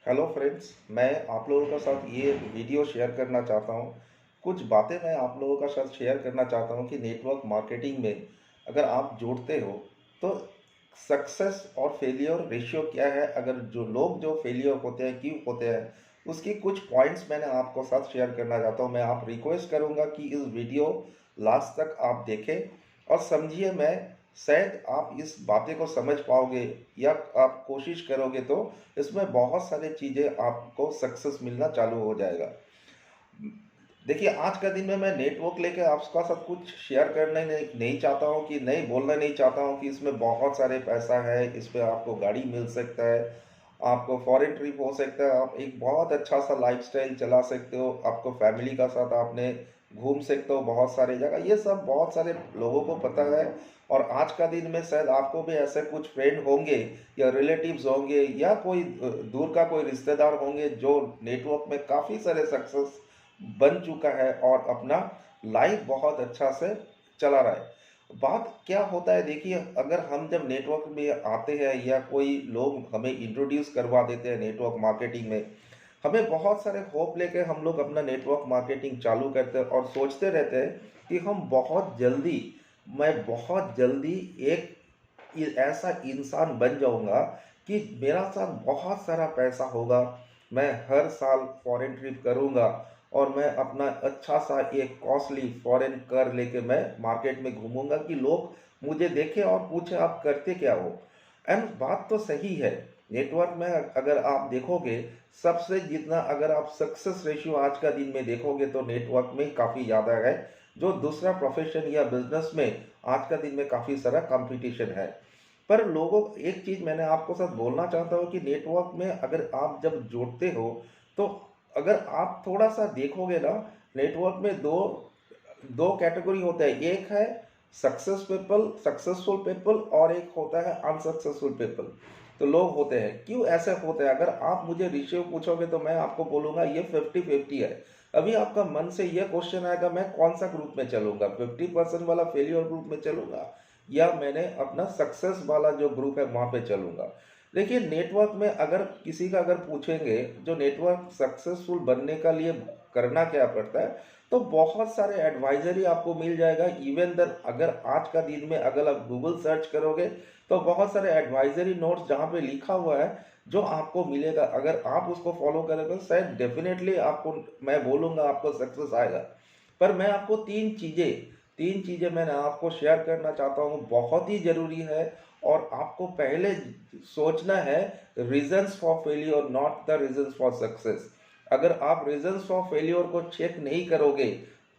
Hello friends, मैं आप लोगों के साथ ये वीडियो शेयर करना चाहता हूँ। कुछ बातें मैं आप लोगों के साथ शेयर करना चाहता हूँ कि नेटवर्क मार्केटिंग में अगर आप जुड़ते हो तो सक्सेस और फेलियर रेशियो क्या है। अगर जो फेलियर होते हैं क्यों होते हैं, उसकी कुछ पॉइंट्स मैंने आपको साथ शेयर करना चाहता हूँ। मैं आप रिक्वेस्ट करूँगा कि इस वीडियो लास्ट तक आप देखें और समझिए। मैं शायद आप इस बातें को समझ पाओगे या आप कोशिश करोगे तो इसमें बहुत सारी चीज़ें आपको सक्सेस मिलना चालू हो जाएगा। देखिए, आज का दिन में मैं नेटवर्क लेके आपका साथ कुछ शेयर करना नहीं चाहता हूँ, कि नहीं बोलना नहीं चाहता हूँ कि इसमें बहुत सारे पैसा है, इस पे आपको गाड़ी मिल सकता है, आपको फॉरेन ट्रिप हो सकता है, आप एक बहुत अच्छा सा लाइफस्टाइल चला सकते हो, आपको फैमिली का साथ आपने घूम सकते हो बहुत सारे जगह। ये सब बहुत सारे लोगों को पता है। और आज का दिन में शायद आपको भी ऐसे कुछ फ्रेंड होंगे या रिलेटिव्स होंगे या कोई दूर का कोई रिश्तेदार होंगे जो नेटवर्क में काफ़ी सारे सक्सेस बन चुका है और अपना लाइफ बहुत अच्छा से चला रहा है। बात क्या होता है, देखिए, अगर हम जब नेटवर्क में आते हैं या कोई लोग हमें इंट्रोड्यूस करवा देते हैं नेटवर्क मार्केटिंग में, हमें बहुत सारे होप लेके हम लोग अपना नेटवर्क मार्केटिंग चालू करते हैं और सोचते रहते हैं कि हम बहुत जल्दी मैं बहुत जल्दी एक ऐसा इंसान बन जाऊंगा कि मेरा साथ बहुत सारा पैसा होगा, मैं हर साल फॉरेन ट्रिप करूंगा और मैं अपना अच्छा सा एक कॉस्टली फॉरेन कार लेके मैं मार्केट में घूमूंगा कि लोग मुझे देखें और पूछे आप करते क्या हो। एंड बात तो सही है। नेटवर्क में अगर आप देखोगे, सबसे जितना अगर आप सक्सेस रेशियो आज का दिन में देखोगे तो नेटवर्क में काफ़ी ज़्यादा है। जो दूसरा प्रोफेशन या बिजनेस में आज का दिन में काफ़ी सारा कंपटीशन है। पर लोगों एक चीज़ मैंने आपको साथ बोलना चाहता हूँ कि नेटवर्क में अगर आप जब जुड़ते हो तो अगर आप थोड़ा सा देखोगे ना, नेटवर्क में दो दो कैटेगरी होता है। एक है सक्सेसफुल पीपल और एक होता है अनसक्सेसफुल पीपल। तो लोग होते हैं, क्यों ऐसे होते हैं? अगर आप मुझे रेशियो पूछोगे तो मैं आपको बोलूंगा ये 50-50 है। अभी आपका मन से ये क्वेश्चन आएगा, मैं कौन सा ग्रुप में चलूंगा, 50% वाला फेलियर ग्रुप में चलूंगा या मैंने अपना सक्सेस वाला जो ग्रुप है वहां पे चलूंगा। देखिए, नेटवर्क में अगर किसी का अगर पूछेंगे जो नेटवर्क सक्सेसफुल बनने का लिए करना क्या पड़ता है, तो बहुत सारे एडवाइजरी आपको मिल जाएगा। इवन देन अगर आज का दिन में अगर आप गूगल सर्च करोगे तो बहुत सारे एडवाइजरी नोट्स जहाँ पे लिखा हुआ है जो आपको मिलेगा, अगर आप उसको फॉलो करोगे तो शायद डेफिनेटली आपको, मैं बोलूँगा, आपको सक्सेस आएगा। पर मैं आपको तीन चीज़ें मैंने आपको शेयर करना चाहता हूँ, बहुत ही ज़रूरी है। और आपको पहले सोचना है reasons for failure, not the reasons for success. अगर आप रीजंस फॉर फेलियर को चेक नहीं करोगे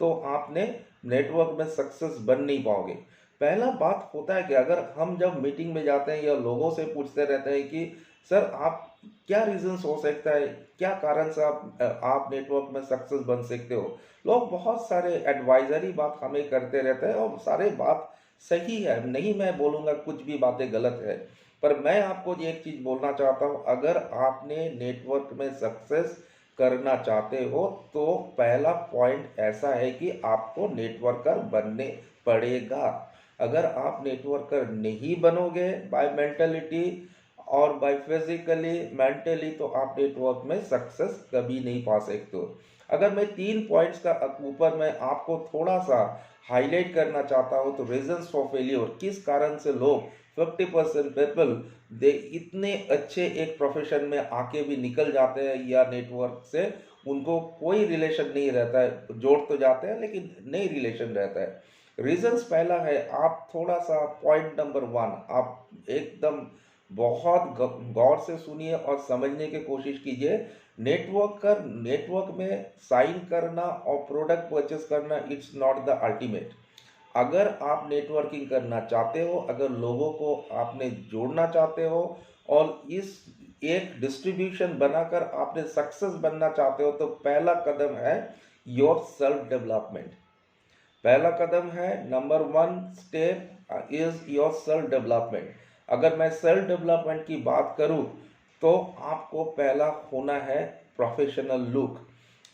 तो आपने नेटवर्क में सक्सेस बन नहीं पाओगे। पहला बात होता है कि अगर हम जब मीटिंग में जाते हैं या लोगों से पूछते रहते हैं कि सर आप क्या रीजंस हो सकता है, क्या कारण से आप नेटवर्क में सक्सेस बन सकते हो, लोग बहुत सारे एडवाइजरी बात हमें करते रहते हैं और सारे बात सही है, नहीं मैं बोलूँगा कुछ भी बातें गलत है। पर मैं आपको एक चीज़ बोलना चाहता हूँ, अगर आपने नेटवर्क में सक्सेस करना चाहते हो तो पहला पॉइंट ऐसा है कि आपको नेटवर्कर बनने पड़ेगा। अगर आप नेटवर्कर नहीं बनोगे बाय मेंटलिटी और बाय फिजिकली मेंटली तो आप नेटवर्क में सक्सेस कभी नहीं पा सकते हो। अगर मैं तीन पॉइंट्स का ऊपर मैं आपको थोड़ा सा हाईलाइट करना चाहता हूँ तो रीजंस फॉर फेलियर, किस कारण से लोग 50% पीपल दे इतने अच्छे एक प्रोफेशन में आके भी निकल जाते हैं या नेटवर्क से उनको कोई रिलेशन नहीं रहता है, जोड़ तो जाते हैं लेकिन नहीं रिलेशन रहता है। रीजंस पहला है, आप थोड़ा सा पॉइंट नंबर वन, आप एकदम बहुत गौर से सुनिए और समझने की कोशिश कीजिए। नेटवर्क में साइन करना और प्रोडक्ट परचेस करना इट्स नॉट द अल्टीमेट। अगर आप नेटवर्किंग करना चाहते हो, अगर लोगों को आपने जोड़ना चाहते हो और इस एक डिस्ट्रीब्यूशन बनाकर आपने सक्सेस बनना चाहते हो तो पहला कदम है योर सेल्फ डेवलपमेंट। पहला कदम है, number one step is your self development. अगर मैं सेल्फ डेवलपमेंट की बात करूं तो आपको पहला होना है प्रोफेशनल लुक।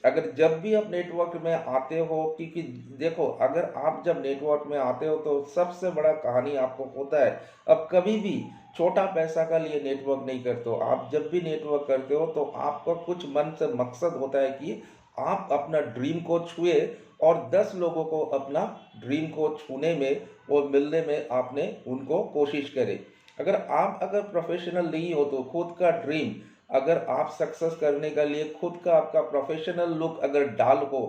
अगर जब भी आप नेटवर्क में आते हो, क्योंकि देखो, अगर आप जब नेटवर्क में आते हो तो सबसे बड़ा कहानी आपको होता है, अब कभी भी छोटा पैसा का लिए नेटवर्क नहीं करते हो। आप जब भी नेटवर्क करते हो तो आपका कुछ मन से मकसद होता है कि आप अपना ड्रीम को छुए और 10 लोगों को अपना ड्रीम को छूने में और मिलने में आपने उनको कोशिश करे। अगर प्रोफेशनल नहीं हो तो खुद का ड्रीम, अगर आप सक्सेस करने के लिए खुद का आपका प्रोफेशनल लुक अगर डालो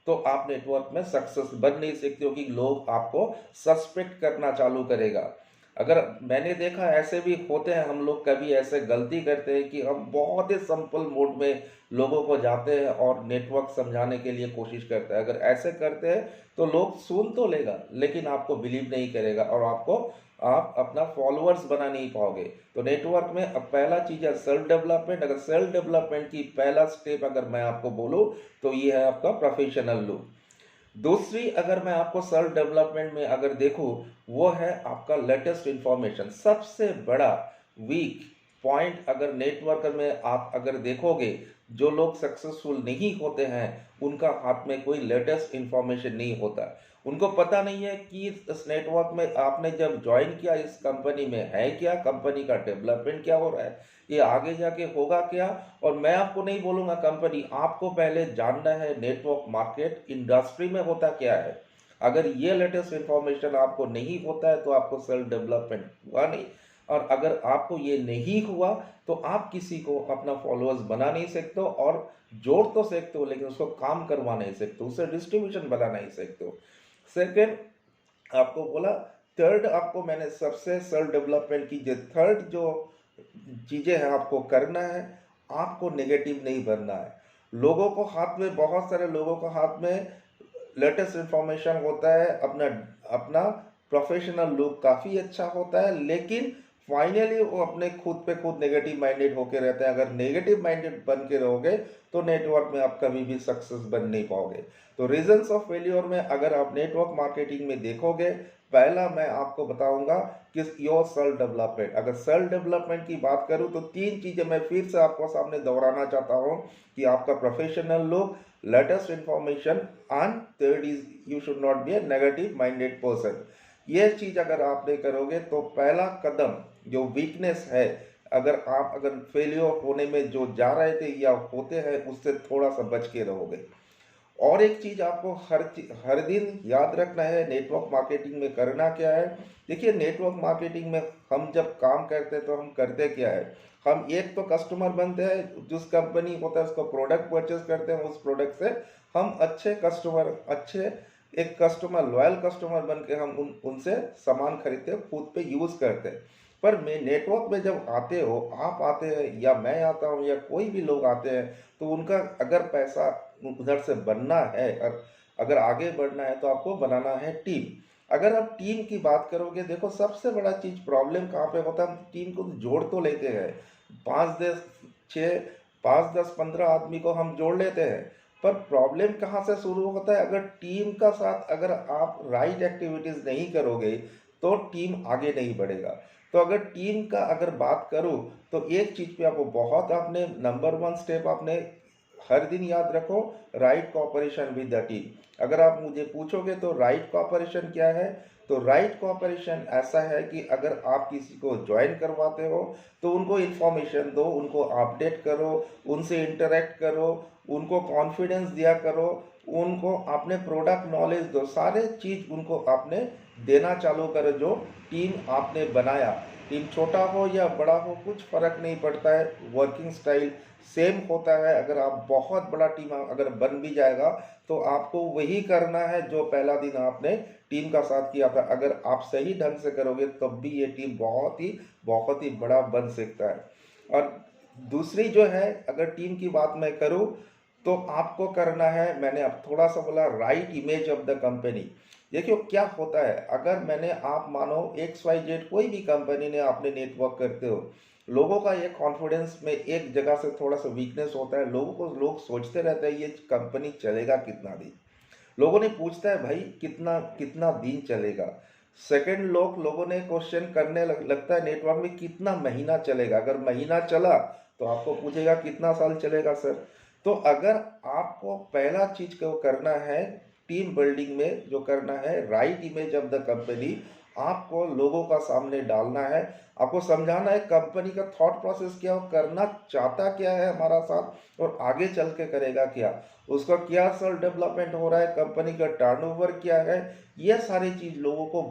तो आप नेटवर्क में सक्सेस बन नहीं सकते हो, कि लोग आपको सस्पेक्ट करना चालू करेगा। अगर मैंने देखा ऐसे भी होते हैं, हम लोग कभी ऐसे गलती करते हैं कि हम बहुत ही सिंपल मोड में लोगों को जाते हैं और नेटवर्क समझाने के लिए कोशिश करते हैं। अगर ऐसे करते हैं तो लोग सुन तो लेगा लेकिन आपको बिलीव नहीं करेगा और आप अपना फॉलोअर्स बना नहीं पाओगे। तो नेटवर्क में अब पहला चीज़ है सेल्फ डेवलपमेंट। अगर सेल्फ डेवलपमेंट की पहला स्टेप अगर मैं आपको बोलूँ तो ये है आपका प्रोफेशनल लुक। दूसरी अगर मैं आपको सेल्फ डेवलपमेंट में अगर देखूं, वो है आपका लेटेस्ट इंफॉर्मेशन। सबसे बड़ा वीक पॉइंट अगर नेटवर्क में आप अगर देखोगे, जो लोग सक्सेसफुल नहीं होते हैं उनका हाथ में कोई लेटेस्ट इंफॉर्मेशन नहीं होता। उनको पता नहीं है कि इस नेटवर्क में आपने जब ज्वाइन किया इस कंपनी में है क्या, कंपनी का डेवलपमेंट क्या हो रहा है, ये आगे जाके होगा क्या। और मैं आपको नहीं बोलूँगा कंपनी, आपको पहले जानना है नेटवर्क मार्केट इंडस्ट्री में होता क्या है। अगर ये लेटेस्ट इंफॉर्मेशन आपको नहीं होता है तो आपको सेल्फ डेवलपमेंट हुआ नहीं। और अगर आपको ये नहीं हुआ तो आप किसी को अपना फॉलोअर्स बना नहीं सकते हो, और जोड़ तो सकते हो लेकिन उसको काम करवा नहीं सकते, उसे डिस्ट्रीब्यूशन बना नहीं सकते हो। सेकेंड आपको बोला, थर्ड आपको मैंने सबसे सेल्फ डेवलपमेंट की जो थर्ड जो चीज़ें हैं आपको करना है, आपको नेगेटिव नहीं बनना है। लोगों को हाथ में, बहुत सारे लोगों को हाथ में लेटेस्ट इंफॉर्मेशन होता है, अपना अपना प्रोफेशनल लुक काफ़ी अच्छा होता है, लेकिन फाइनली वो अपने खुद पे खुद नेगेटिव माइंडेड होके रहते हैं। अगर नेगेटिव माइंडेड बन के रहोगे तो नेटवर्क में आप कभी भी सक्सेस बन नहीं पाओगे। तो रीजंस ऑफ फेल्योर में अगर आप नेटवर्क मार्केटिंग में देखोगे, पहला मैं आपको बताऊंगा कि योर सेल्फ डेवलपमेंट। अगर सेल्फ डेवलपमेंट की बात करूं तो 3 चीज़ें मैं फिर से आपको सामने दोहराना चाहता हूं कि आपका professional look, latest information, and third is you should not be A negative minded person. ये चीज़ अगर आप नहीं करोगे तो पहला कदम जो वीकनेस है, अगर फेलियर होने में जो जा रहे थे या होते हैं उससे थोड़ा सा बच के रहोगे। और एक चीज़ आपको हर दिन याद रखना है, नेटवर्क मार्केटिंग में करना क्या है। देखिए नेटवर्क मार्केटिंग में हम जब काम करते हैं तो हम करते क्या है, हम एक तो कस्टमर बनते हैं, जिस कंपनी होता है उसको प्रोडक्ट परचेज करते हैं, उस प्रोडक्ट से हम एक कस्टमर, लॉयल कस्टमर बन के हम उनसे सामान खरीदते हैं, खुद पे यूज़ करते हैं। पर मैं नेटवर्क में जब आते हो, आप आते हैं या मैं आता हूँ या कोई भी लोग आते हैं, तो उनका अगर पैसा उधर से बनना है और अगर आगे बढ़ना है तो आपको बनाना है टीम। अगर आप टीम की बात करोगे, देखो सबसे बड़ा चीज़ प्रॉब्लम कहाँ पे होता है, हम टीम को जोड़ तो लेते हैं, 5 10 15 आदमी को हम जोड़ लेते हैं, पर प्रॉब्लम कहाँ से शुरू होता है, अगर टीम का साथ अगर आप राइट एक्टिविटीज़ नहीं करोगे तो टीम आगे नहीं बढ़ेगा। तो अगर टीम का अगर बात करूँ तो एक चीज़ पे आपको बहुत, आपने नंबर 1 स्टेप आपने हर दिन याद रखो, right cooperation with the team. अगर आप मुझे पूछोगे तो राइट कोऑपरेशन क्या है, तो राइट कोऑपरेशन ऐसा है कि अगर आप किसी को ज्वाइन करवाते हो तो उनको इन्फॉर्मेशन दो, उनको अपडेट करो, उनसे इंटरेक्ट करो, उनको कॉन्फिडेंस दिया करो, उनको अपने प्रोडक्ट नॉलेज दो, सारे चीज़ उनको आपने देना चालू करो जो टीम आपने बनाया। टीम छोटा हो या बड़ा हो कुछ फ़र्क नहीं पड़ता है, वर्किंग स्टाइल सेम होता है। अगर आप बहुत बड़ा टीम अगर बन भी जाएगा तो आपको वही करना है जो पहला दिन आपने टीम का साथ किया था। अगर आप सही ढंग से करोगे तब भी ये टीम बहुत ही बड़ा बन सकता है। और दूसरी जो है, अगर टीम की बात मैं करूँ तो आपको करना है, मैंने अब थोड़ा सा बोला, right image of the company. देखियो क्या होता है, अगर मैंने आप मानो XYZ कोई भी कंपनी ने आपने नेटवर्क करते हो, लोगों का ये कॉन्फिडेंस में एक जगह से थोड़ा सा वीकनेस होता है, लोग सोचते रहते हैं ये कंपनी चलेगा कितना दिन। लोगों ने पूछता है भाई कितना कितना दिन चलेगा। सेकंड लोगों ने क्वेश्चन करने लगता है नेटवर्क में कितना महीना चलेगा। अगर महीना चला तो आपको पूछेगा कितना साल चलेगा सर। तो अगर आपको पहला चीज को करना है टीम बिल्डिंग में, जो करना है right image of the company, आपको लोगों का सामने डालना है, आपको समझाना है कंपनी का थॉट प्रोसेस क्या हो, करना चाहता क्या है हमारा साथ और आगे चल के करेगा क्या, उसका क्या सेल्फ डेवलपमेंट हो रहा है, कंपनी का टर्नओवर क्या है। ये सारी चीज़ लोगों को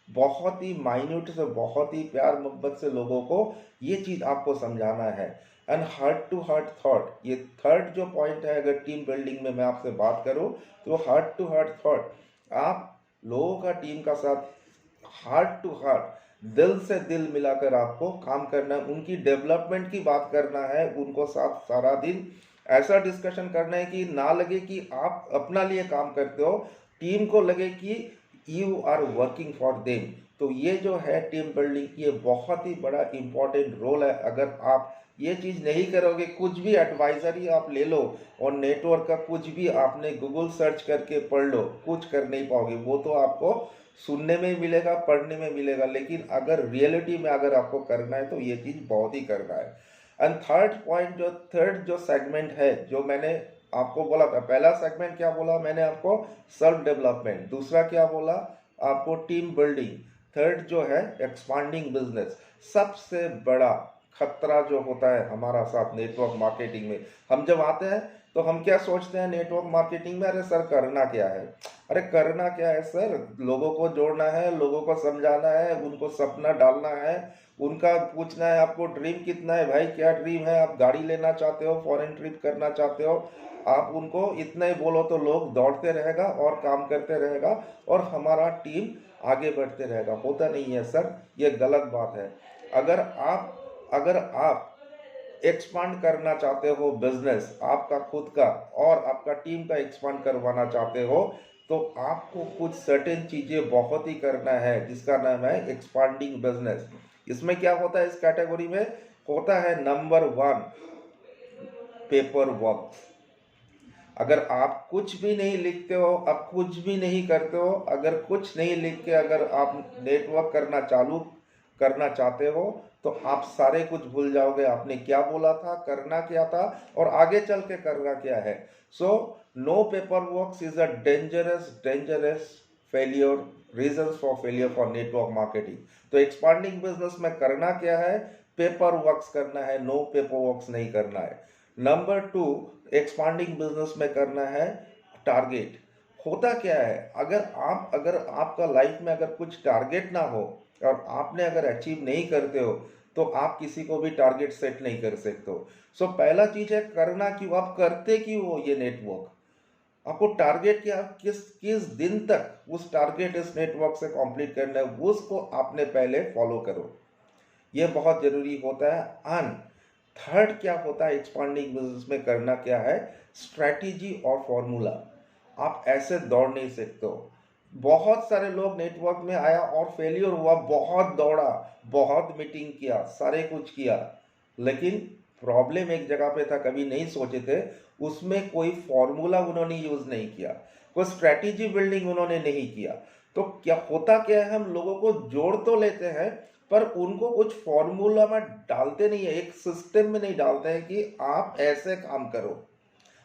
बहुत ही माइन्यूट से, बहुत ही प्यार मोहब्बत से लोगों को ये चीज़ आपको समझाना है। And heart to heart thought, ये थर्ड जो पॉइंट है, अगर टीम बिल्डिंग में मैं आपसे बात करूं तो हार्ट टू हार्ट थॉट, आप लोगों का टीम का साथ हार्ट टू हार्ट, दिल से दिल मिलाकर आपको काम करना है, उनकी डेवलपमेंट की बात करना है, उनको साथ सारा दिन ऐसा डिस्कशन करना है कि ना लगे कि आप अपना लिए काम करते हो, टीम को लगे कि you are working for them. तो ये जो है टीम बिल्डिंग, ये बहुत ही बड़ा इंपॉर्टेंट रोल है। अगर आप ये चीज़ नहीं करोगे, कुछ भी एडवाइजरी आप ले लो और नेटवर्क का कुछ भी आपने गूगल सर्च करके पढ़ लो, कुछ कर नहीं पाओगे। वो तो आपको सुनने में मिलेगा, पढ़ने में मिलेगा, लेकिन अगर रियलिटी में अगर आपको करना है तो ये चीज़ बहुत ही करना है। एंड थर्ड पॉइंट, जो थर्ड जो सेगमेंट है, जो मैंने आपको बोला था, पहला सेगमेंट क्या बोला मैंने आपको, सेल्फ डेवलपमेंट, दूसरा क्या बोला आपको, टीम बिल्डिंग, थर्ड जो है एक्सपांडिंग बिजनेस। सबसे बड़ा खतरा जो होता है हमारा साथ नेटवर्क मार्केटिंग में, हम जब आते हैं तो हम क्या सोचते हैं नेटवर्क मार्केटिंग में, अरे सर करना क्या है, अरे करना क्या है सर, लोगों को जोड़ना है, लोगों को समझाना है, उनको सपना डालना है, उनका पूछना है आपको ड्रीम कितना है भाई, क्या ड्रीम है, आप गाड़ी लेना चाहते हो, फॉरेन ट्रिप करना चाहते हो, आप उनको इतना ही बोलो तो लोग दौड़ते रहेगा और काम करते रहेगा और हमारा टीम आगे बढ़ते रहेगा। होता नहीं है सर, ये गलत बात है। अगर आप एक्सपांड करना चाहते हो बिजनेस आपका खुद का और आपका टीम का एक्सपांड करवाना चाहते हो, तो आपको कुछ सर्टेन चीज़ें बहुत ही करना है, जिसका नाम है एक्सपांडिंग बिजनेस। इसमें क्या होता है, इस कैटेगरी में होता है नंबर वन, पेपर वर्क। अगर आप कुछ भी नहीं लिखते हो, आप कुछ भी नहीं करते हो, अगर कुछ नहीं लिख के अगर आप नेटवर्क करना चालू करना चाहते हो, तो आप सारे कुछ भूल जाओगे, आपने क्या बोला था, करना क्या था और आगे चल के करना क्या है। So no paper work is a dangerous failure, reason for failure for network marketing. तो एक्सपांडिंग बिजनेस में करना क्या है, पेपर वर्क करना है, नो पेपर वर्क नहीं करना है। नंबर टू, एक्सपांडिंग बिजनेस में करना है टारगेट। होता क्या है, अगर आपका लाइफ में अगर कुछ टारगेट ना हो और आपने अगर अचीव नहीं करते हो, तो आप किसी को भी टारगेट सेट नहीं कर सकते हो। सो पहला चीज है करना क्यों, आप करते क्यों हो ये नेटवर्क, आपको टारगेट क्या, किस किस दिन तक उस टारगेट इस नेटवर्क से कंप्लीट करना है, उसको आपने पहले फॉलो करो, ये बहुत जरूरी होता है। अन थर्ड क्या होता है एक्सपांडिंग बिजनेस में करना क्या है, स्ट्रैटेजी और फॉर्मूला। आप ऐसे दौड़ नहीं सकते हो। बहुत सारे लोग नेटवर्क में आया और फेलियर हुआ, बहुत दौड़ा, बहुत मीटिंग किया, सारे कुछ किया, लेकिन प्रॉब्लम एक जगह पे था, कभी नहीं सोचे थे, उसमें कोई फॉर्मूला उन्होंने यूज नहीं किया, कोई स्ट्रैटेजी बिल्डिंग उन्होंने नहीं किया। तो क्या होता क्या है, हम लोगों को जोड़ तो लेते हैं पर उनको कुछ फॉर्मूला में डालते नहीं है, एक सिस्टम में नहीं डालते हैं कि आप ऐसे काम करो,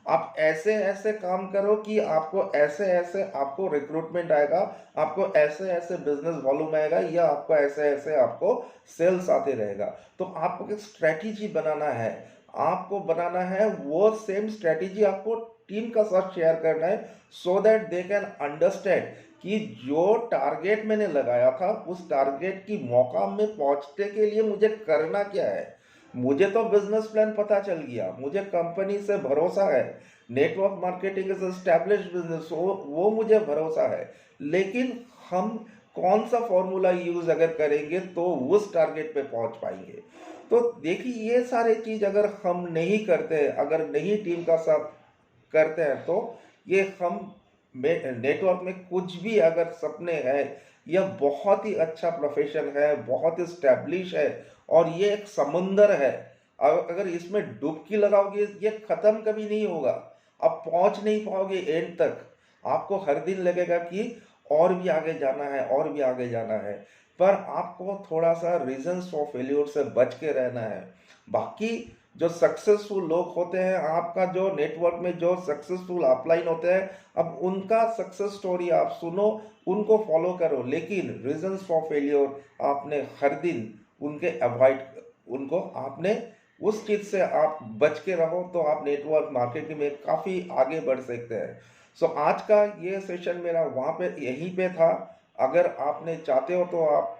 आप ऐसे ऐसे काम करो कि आपको ऐसे ऐसे आपको रिक्रूटमेंट आएगा, आपको ऐसे ऐसे बिजनेस वॉल्यूम आएगा, या आपको ऐसे ऐसे आपको सेल्स आते रहेगा। तो आपको एक स्ट्रेटेजी बनाना है, आपको बनाना है, वो सेम स्ट्रेटेजी आपको टीम का साथ शेयर करना है, so that they can understand कि जो टारगेट मैंने लगाया था उस टारगेट की मौका में पहुंचने के लिए मुझे करना क्या है। मुझे तो बिजनेस प्लान पता चल गया, मुझे कंपनी से भरोसा है, network marketing is established business, वो मुझे भरोसा है, लेकिन हम कौन सा फॉर्मूला यूज अगर करेंगे तो उस टारगेट पे पहुंच पाएंगे। तो देखिए ये सारे चीज अगर हम नहीं करते, अगर नहीं टीम का साथ करते हैं, तो ये हम नेटवर्क में कुछ भी अगर सपने हैं, यह बहुत ही अच्छा प्रोफेशन है, बहुत स्टैब्लिश है और ये एक समुंदर है। अगर इसमें डुबकी लगाओगे ये खत्म कभी नहीं होगा, आप पहुंच नहीं पाओगे एंड तक, आपको हर दिन लगेगा कि और भी आगे जाना है, और भी आगे जाना है, पर आपको थोड़ा सा रीजंस फॉर फेल्योर से बच के रहना है। बाकी जो सक्सेसफुल लोग होते हैं, आपका जो नेटवर्क में जो सक्सेसफुल अपलाइन होते हैं, अब उनका सक्सेस स्टोरी आप सुनो, उनको फॉलो करो, लेकिन रीजंस फॉर फेलियर आपने हर दिन उनके अवॉइड, उनको आपने उस चीज से आप बच के रहो, तो आप नेटवर्क मार्केटिंग में काफी आगे बढ़ सकते हैं। सो आज का ये सेशन मेरा वहाँ पे यहीं पे था। अगर आपने चाहते हो तो आप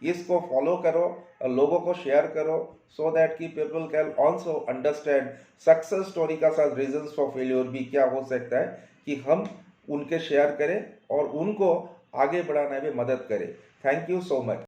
इसको फॉलो करो और लोगों को शेयर करो, सो दैट कि people can also understand success story का साथ रीजंस फॉर फेलियर भी क्या हो सकता है, कि हम उनके शेयर करें और उनको आगे बढ़ाने में मदद करें। Thank you so much.